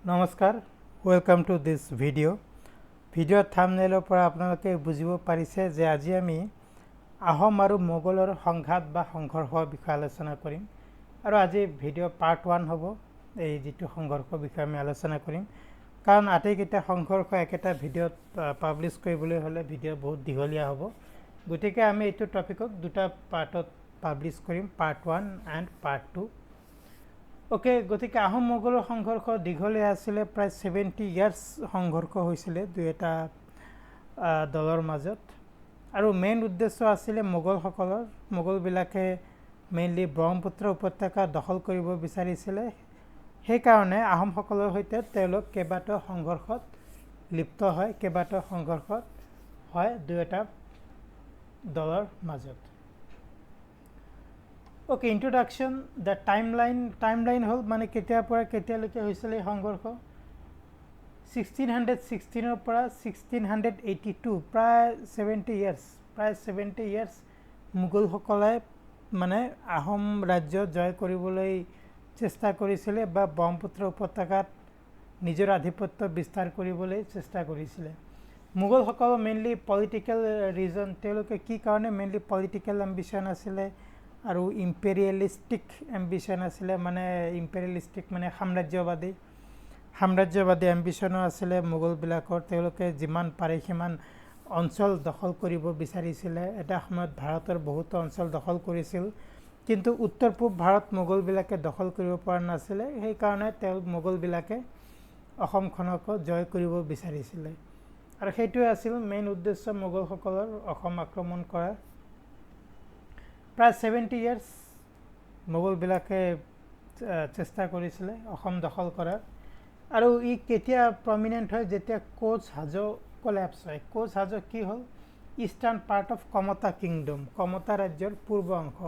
নমস্কাৰ welcome to this video' থাম্বনেইলৰ পৰা আপোনালোকে বুজিব পাৰিছে যে আজি আমি আহোম আৰু মোগলৰ সংঘাত বা সংঘৰ্ষৰ বিষয়ে আলোচনা কৰিম আৰু আজি ভিডিঅ' পাৰ্ট 1 হ'ব এই যেটো সংঘৰ্ষৰ বিষয়ে আমি আলোচনা কৰিম কাৰণ আটাইকেইটা সংঘৰ্ষ একেটা ভিডিঅ'ত পাব্লিছ কৰিবলৈ হ'লে ভিডিঅ' বহুত দীঘলীয়া হ'ব গতিকে আমি এইটো টপিকক দুটা পাৰ্টত পাব্লিছ কৰিম পাৰ্ট 1 এণ্ড পাৰ্ট 2 ওকে গতিকে আহোম মোগলৰ সংঘৰ্ষ দীঘলীয়া আছিলে প্ৰায় 70 ইয়াৰ্ছ সংঘৰ্ষ হৈছিলে দুইটা দলৰ মাজত আৰু মেইন উদ্দেশ্য আছিলে মোগলবিলাকে মেইনলি ব্ৰহ্মপুত্ৰ উপত্যকা দখল কৰিব বিচাৰিছিলে সেইকাৰণে আহোমসকলৰ সৈতে তেওঁলোক কেইবাটাও সংঘৰ্ষত লিপ্ত হয় কেইবাটাও সংঘৰ্ষত হয় দুইটা দলৰ মাজত ওকে ইন্ট্ৰোডাকশন দ্য টাইমলাইন হল মানে কেতিয়াৰ পৰা কেতিয়ালৈকে হৈছিল এই সংঘৰ্ষ 1616 পৰা 1682 প্ৰায় 70 ইয়াৰ্ছ মোগলসকলে মানে আহোম ৰাজ্য জয় কৰিবলৈ চেষ্টা কৰিছিলে বা ব্ৰহ্মপুত্ৰ উপত্যকাত নিজৰ আধিপত্য বিস্তাৰ কৰিবলৈ চেষ্টা কৰিছিলে মোগলসকল মেইনলি পলিটিক্যাল ৰিজন তেওঁলোকে কি কাৰণে মেইনলি পলিটিক্যাল এম্বিশন আছিলে আৰু ইম্পেৰিয়েলিষ্টিক এম্বিশন আছিলে মানে ইম্পেৰিয়েলিষ্টিক মানে সাম্ৰাজ্যবাদী এম্বিশনো আছিলে মোগলবিলাকৰ তেওঁলোকে যিমান পাৰে সিমান অঞ্চল দখল কৰিব বিচাৰিছিলে এটা সময়ত ভাৰতৰ বহুত অঞ্চল দখল কৰিছিল কিন্তু উত্তৰ পূব ভাৰত মোগলবিলাকে দখল কৰিব পৰা নাছিলে সেই কাৰণে মোগলবিলাকে অসমখনক জয় কৰিব বিচাৰিছিলে আৰু সেইটোৱে আছিল মেইন উদ্দেশ্য মোগলসকলৰ অসম আক্ৰমণ কৰা প্ৰায় 70 ইয়াৰ্ছ মোগলবিলাকে চেষ্টা কৰিছিলে অসম দখল কৰাৰ আৰু ই কেতিয়া প্ৰমিনেণ্ট হয় যেতিয়া কোচ হাজো কোলাপছ হয় কোচ হাজো কি হ'ল eastern part of Kamata kingdom Kamata ৰাজ্যৰ পূৰ্ব অংশ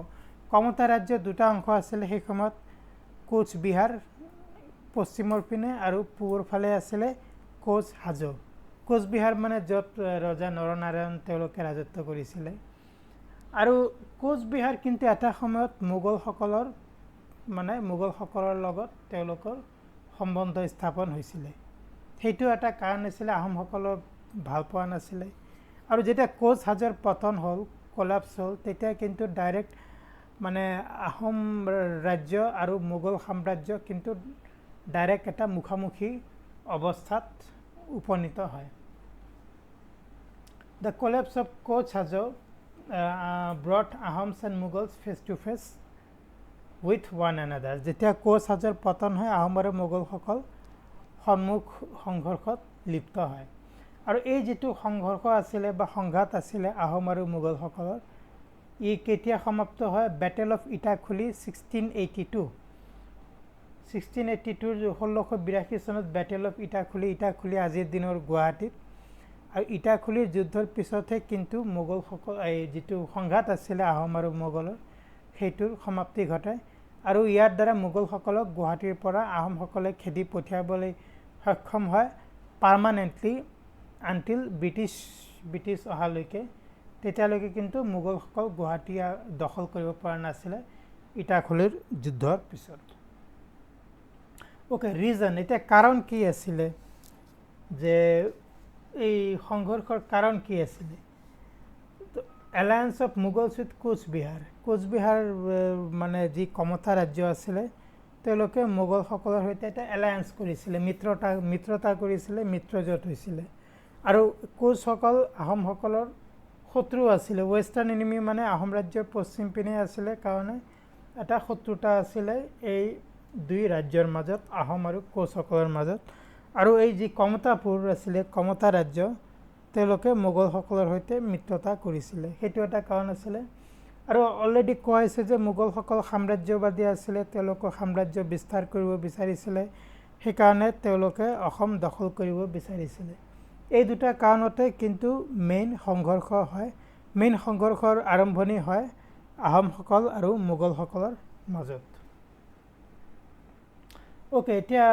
কমতা ৰাজ্যৰ দুটা অংশ আছিলে সেই সময়ত কোচ বিহাৰ পশ্চিমৰ পিনে আৰু পূবৰ ফালে আছিলে কোচ হাজো কোচ বিহাৰ মানে য'ত ৰজা নৰনাৰায়ণ তেওঁলোকে ৰাজত্ব কৰিছিলে আৰু কোচ বিহাৰ কিন্তু এটা সময়ত মোগলসকলৰ লগত তেওঁলোকৰ সম্বন্ধ স্থাপন হৈছিলে সেইটো এটা কাৰণ আছিল আহোমসকলৰ ভাল পোৱা নাছিলে আৰু যেতিয়া কোচ হাজোৰ পতন হ'ল কোলাপছ হ'ল তেতিয়া কিন্তু ডাইৰেক্ট মানে আহোম ৰাজ্য আৰু মোগল সাম্ৰাজ্য কিন্তু ডাইৰেক্ট এটা মুখামুখি অৱস্থাত উপনীত হয় the collapse of Koch Hajo brought Ahoms and Mughals face to face with one another যেতিয়া কোচ হাজোৰ পতন হয় আহোম আৰু মোগলসকল সন্মুখ সংঘৰ্ষত লিপ্ত হয় আৰু এই যেটো সংঘৰ্ষ আছিলে বা সংঘাত আছিলে আহোম আৰু মোগলসকলৰ ই কেতিয়া সমাপ্ত হয় বেটেল অফ ইটাখুলি 1682 1682 চনত বেটেল অফ ইটাখুলি আজিৰ দিনৰ গুৱাহাটীত আৰু ইটাখুলিৰ যুদ্ধৰ পিছতহে কিন্তু মোগলসকল এই যেটো সংঘাত আছিলে আহোম আৰু মোগলৰ সেইটোৰ সমাপ্তি ঘটায় আৰু ইয়াৰ দ্বাৰা মোগলসকলক গুৱাহাটীৰ পৰা আহোমসকলে খেদি পঠিয়াবলৈ সক্ষম হয় পাৰ্মানেণ্টলি আনটিল ব্ৰিটিছ অহালৈকে তেতিয়ালৈকে কিন্তু মোগলসকল গুৱাহাটী দখল কৰিব পৰা নাছিলে ইটাখুলিৰ যুদ্ধৰ পিছত ওকে ৰিজন এটা কাৰণ কি আছিলে যে এই সংঘৰ্ষৰ কাৰণ কি আছিলে এলায়েন্স অফ মুগলছ উইথ কোচবিহাৰ মানে যি কমতা ৰাজ্য আছিলে তেওঁলোকে মোগলসকলৰ সৈতে এটা এলায়েন্স কৰিছিলে মিত্ৰতা কৰিছিলে মিত্ৰজোঁট হৈছিলে আৰু কোচসকল আহোমসকলৰ শত্ৰু আছিলে ৱেষ্টাৰ্ণ এনিমি মানে আহোম ৰাজ্যৰ পশ্চিম পিনে আছিলে কাৰণে এটা শত্ৰুতা আছিলে এই দুই ৰাজ্যৰ মাজত আহোম আৰু কোচসকলৰ মাজত আৰু এই যি কমতাপুৰ আছিলে কমতা ৰাজ্য তেওঁলোকে মোগলসকলৰ সৈতে মিত্ৰতা কৰিছিলে সেইটো এটা কাৰণ আছিলে আৰু অলৰেডি কোৱা হৈছে যে মোগলসকল সাম্ৰাজ্যবাদী আছিলে তেওঁলোকৰ সাম্ৰাজ্য বিস্তাৰ কৰিব বিচাৰিছিলে সেইকাৰণে তেওঁলোকে অসম দখল কৰিব বিচাৰিছিলে এই দুটা কাৰণতে কিন্তু মেইন সংঘৰ্ষৰ আৰম্ভণি হয় আহোমসকল আৰু মোগলসকলৰ মাজত ওকে এতিয়া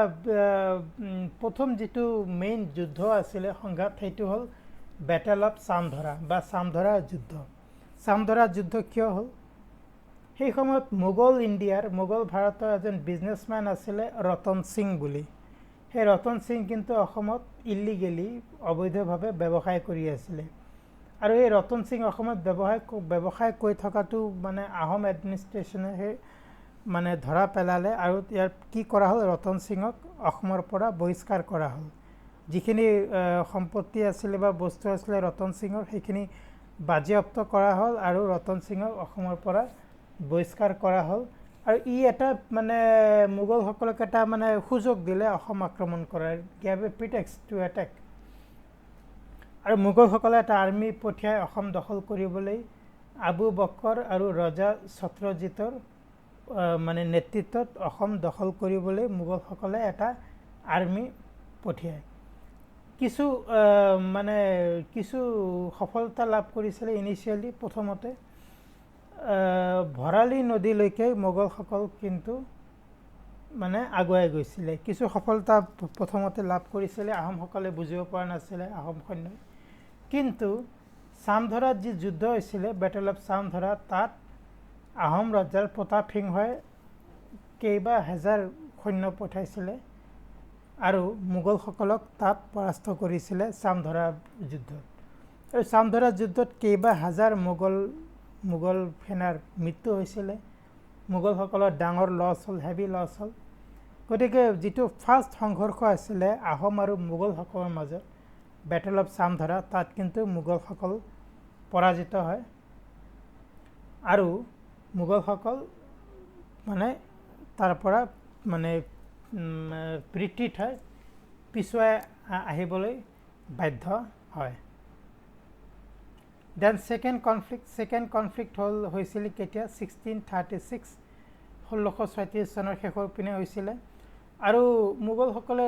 প্ৰথম যেটো মেইন যুদ্ধ আছিলে সংঘাত সেইটো হ'ল বেটেল অফ চামধৰা বা চামধৰা যুদ্ধ কিয় হ'ল সেই সময়ত মোগল ভাৰতৰ এজন বিজনেছমেন আছিলে ৰতন সিং বুলি সেই ৰতন সিং কিন্তু অসমত ইলিগেলি অবৈধভাৱে ব্যৱসায় কৰি আছিলে আৰু এই ৰতন সিং অসমত ব্যৱসায় কৰি থকাটো মানে আহোম এডমিনিষ্ট্ৰেশ্যনে মানে ধৰা পেলালে আৰু ইয়াৰ কি কৰা হ'ল ৰতন সিঙক অসমৰ পৰা বহিষ্কাৰ কৰা হ'ল যিখিনি সম্পত্তি আছিলে বা বস্তু আছিলে ৰতন সিঙৰ সেইখিনি বাজেয়াপ্ত কৰা হ'ল আৰু ৰতন সিঙক অসমৰ পৰা বহিষ্কাৰ কৰা হ'ল আৰু ই এটা মানে মোগলসকলক এটা মানে সুযোগ দিলে অসম আক্ৰমণ কৰাৰ গেভ এ প্ৰিটেক্সট টু এটেক আৰু মোগলসকলে এটা আৰ্মি পঠিয়াই অসম দখল কৰিবলৈ আবু বক্কৰ আৰু ৰজা ছত্ৰজিতৰ মানে নেতৃত্বত অসম দখল কৰিবলৈ মোগলসকলে এটা আৰ্মি পঠিয়ায় কিছু সফলতা লাভ কৰিছিলে ইনিচিয়েলি প্ৰথমতে ভৰালী নদীলৈকে মোগলসকল কিন্তু মানে আগুৱাই গৈছিলে কিছু সফলতা প্ৰথমতে লাভ কৰিছিলে আহোমসকলে বুজিব পৰা নাছিলে আহোম সৈন্যই কিন্তু চামধৰাত যি যুদ্ধ হৈছিলে বেটেল অফ চামধৰা তাত আহোম ৰজাৰ প্ৰতাপ সিংহই কেইবা হাজাৰ সৈন্য পঠাইছিলে আৰু মোগলসকলক তাত পৰাস্ত কৰিছিলে চামধৰা যুদ্ধত আৰু চামধৰা যুদ্ধত কেইবা হাজাৰ মোগল সেনাৰ মৃত্যু হৈছিলে মোগলসকলৰ ডাঙৰ লছ হ'ল হেভি লছ হ'ল গতিকে যিটো ফাৰ্ষ্ট সংঘৰ্ষ আছিলে আহোম আৰু মোগলসকলৰ মাজত বেটেল অফ চামধৰা তাত কিন্তু মোগলসকল পৰাজিত হয় আৰু মোগলসকল মানে তাৰ পৰা মানে ৰিট্ৰিট হয় পিছুৱাই আহিবলৈ বাধ্য হয় দেন ছেকেণ্ড কনফ্লিক্ট হৈছিল কেতিয়া 1636 1636 চনৰ শেষৰ পিনে হৈছিলে আৰু মোগলসকলে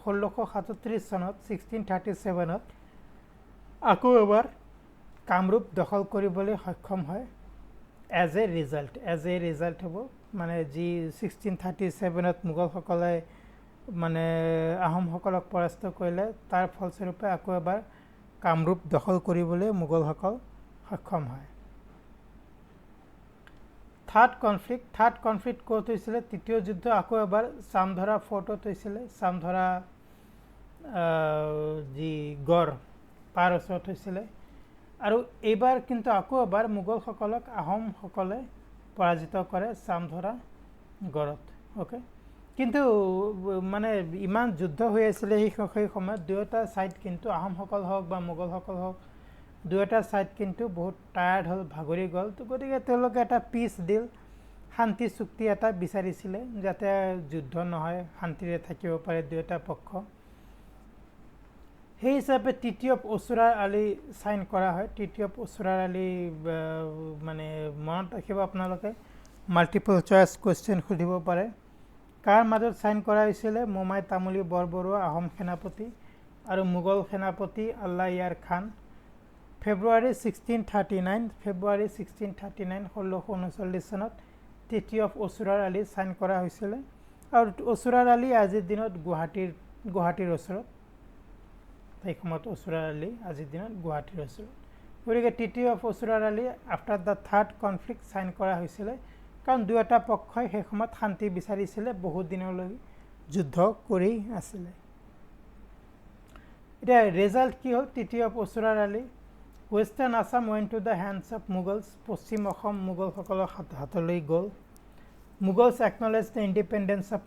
1637 চনত 1637ত আকৌ এবাৰ কামৰূপ দখল কৰিবলৈ সক্ষম হয় এজ এ ৰিজাল্ট হ'ব মানে যি 1637ত মোগলসকলে মানে আহোমসকলক পৰাস্ত কৰিলে তাৰ ফলস্বৰূপে আকৌ এবাৰ কামৰূপ দখল কৰিবলৈ মোগলসকল সক্ষম হয় থাৰ্ড কনফ্লিক্ট ক'ত হৈছিলে তৃতীয় যুদ্ধ আকৌ এবাৰ চামধৰা ফৰ্টত হৈছিলে চামধৰা যি গড় তাৰ ওচৰত হৈছিলে আৰু এইবাৰ কিন্তু আকৌ এবাৰ মোগলসকলক আহোমসকলে পৰাজিত কৰে চামধৰা গড়ত ওকে কিন্তু মানে ইমান যুদ্ধ হৈ আছিলে সেই সময়ত দুয়োটা ছাইড কিন্তু আহোমসকল হওক বা মোগলসকল হওক দুয়োটা ছাইড কিন্তু বহুত টায়াৰ্ড হ'ল ভাগৰি গ'ল গতিকে তেওঁলোকে এটা পিচ ডিল শান্তি চুক্তি এটা বিচাৰিছিলে যাতে যুদ্ধ নহয় শান্তিৰে থাকিব পাৰে দুয়োটা পক্ষ সেই হিচাপে তৃতীয় অচুৰাৰ আলি সাইন কৰা হয় তৃতীয় অচুৰাৰ আলি মানে মনত ৰাখিব আপোনালোকে মাল্টিপল চইচ কুৱেশ্যন সুধিব পাৰে কাৰ মাজত সাইন কৰা হৈছিলে মোমাই তামুলী বৰবৰুৱা আহোম সেনাপতি আৰু মোগল সেনাপতি আল্লাহ ইয়াৰ খান ফেব্ৰুৱাৰী 1639 1639 চনত তৃতীয় অচুৰাৰ আলি সাইন কৰা হৈছিলে আৰু অচুৰাৰ আলি আজিৰ দিনত গুৱাহাটীৰ ওচৰত সেই সময়ত অচুৰাৰ আলি আজিৰ দিনত গুৱাহাটীৰ ওচৰত গতিকে তৃতীয় Asurar Ali after the third conflict sign কৰা হৈছিলে কাৰণ দুয়োটা পক্ষই সেই সময়ত শান্তি বিচাৰিছিলে বহুত দিনলৈ যুদ্ধ কৰি আছিলে এতিয়া ৰিজাল্ট কি হ'ল তৃতীয় Asurar Ali western Assam went to the hands of Mughals পশ্চিম অসম মোগলসকলৰ হাতলৈ গ'ল Mughals acknowledge the independence of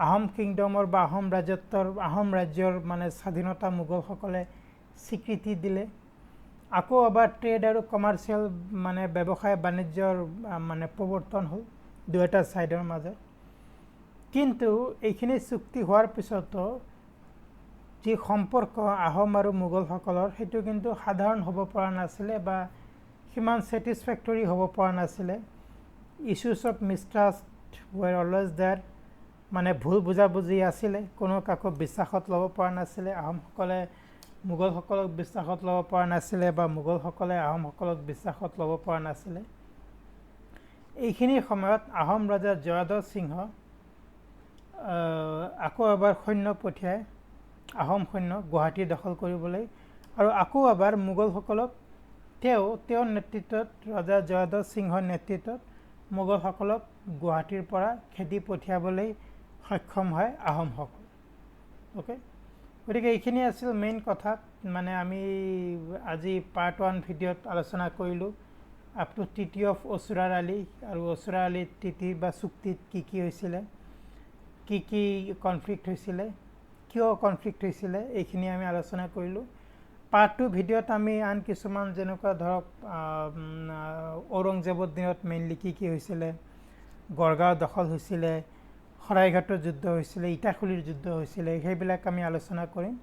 Ahom কিংডমৰ বা আহোম ৰাজ্যৰ মানে স্বাধীনতা মোগলসকলে স্বীকৃতি দিলে আকৌ এবাৰ ট্ৰেড আৰু কমাৰ্চিয়েল মানে ব্যৱসায় বাণিজ্যৰ মানে প্ৰৱৰ্তন হ'ল দুয়োটা ছাইডৰ মাজত কিন্তু এইখিনি চুক্তি হোৱাৰ পিছতো যি সম্পৰ্ক আহোম আৰু মোগলসকলৰ সেইটো কিন্তু সাধাৰণ হ'ব পৰা নাছিলে বা সিমান ছেটিছফেক্টৰী হ'ব পৰা নাছিলে ইছ্যুজ অফ মিষ্ট্ৰাষ্ট ৱেৰ অলৱেজ দেয়াৰ মানে ভুল বুজাবুজি আছিলে কোনো কাকো বিশ্বাসত ল'ব পৰা নাছিলে আহোমসকলে মোগলসকলক বিশ্বাসত ল'ব পৰা নাছিলে বা মোগলসকলে আহোমসকলক বিশ্বাসত ল'ব পৰা নাছিলে এইখিনি সময়ত আহোম ৰজা জয়ধ্বজ সিংহ আকৌ এবাৰ সৈন্য পঠিয়ায় আহোম সৈন্য গুৱাহাটী দখল কৰিবলৈ আৰু আকৌ এবাৰ মোগলসকলক তেওঁৰ নেতৃত্বত ৰজা জয়ধ্বজ সিংহৰ নেতৃত্বত মোগলসকলক গুৱাহাটীৰ পৰা খেদি পঠিয়াবলৈ সক্ষম হয় আহোমসকল ওকে গতিকে এইখিনি আছিল মেইন কথা মানে আমি আজি পাৰ্ট 1 ভিডিঅ'ত আলোচনা কৰিলোঁ আপ টু টিটি অফ অসুৰাৰ আলী আৰু অসুৰাৰ আলী টিটি বা চুক্তিত কি হৈছিলে কি কনফ্লিক্ট হৈছিলে কিয় কনফ্লিক্ট হৈছিলে এইখিনি আমি আলোচনা কৰিলোঁ পাৰ্ট 2 ভিডিঅ'ত আমি আন কিছুমান যেনেকুৱা ধৰক ঔৰংজেবৰ দিনত মেইনলি কি হৈছিলে গড়গাঁও দখল হৈছিলে শৰাইঘাটৰ যুদ্ধ হৈছিলে ইটাখুলিৰ যুদ্ধ হৈছিলে সেইবিলাক আমি আলোচনা কৰিম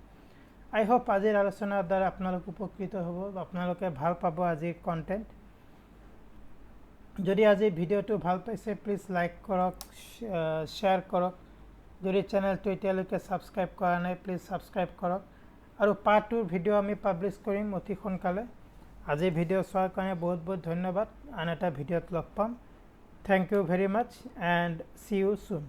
আই হোপ আজিৰ আলোচনাৰ দ্বাৰা আপোনালোক উপকৃত হ'ব আপোনালোকে ভাল পাব আজিৰ কণ্টেণ্ট যদি আজি ভিডিঅ'টো ভাল পাইছে প্লিজ লাইক কৰক শ্বেয়াৰ কৰক যদি চেনেলটো এতিয়ালৈকে ছাবস্ক্ৰাইব কৰা নাই প্লিজ ছাবস্ক্ৰাইব কৰক আৰু পাৰ্ট 2 ভিডিঅ' আমি পাব্লিছ কৰিম অতি সোনকালে আজি ভিডিঅ' চোৱাৰ কাৰণে বহুত বহুত ধন্যবাদ আন এটা ভিডিঅ'ত লগ পাম thank you very much and see you soon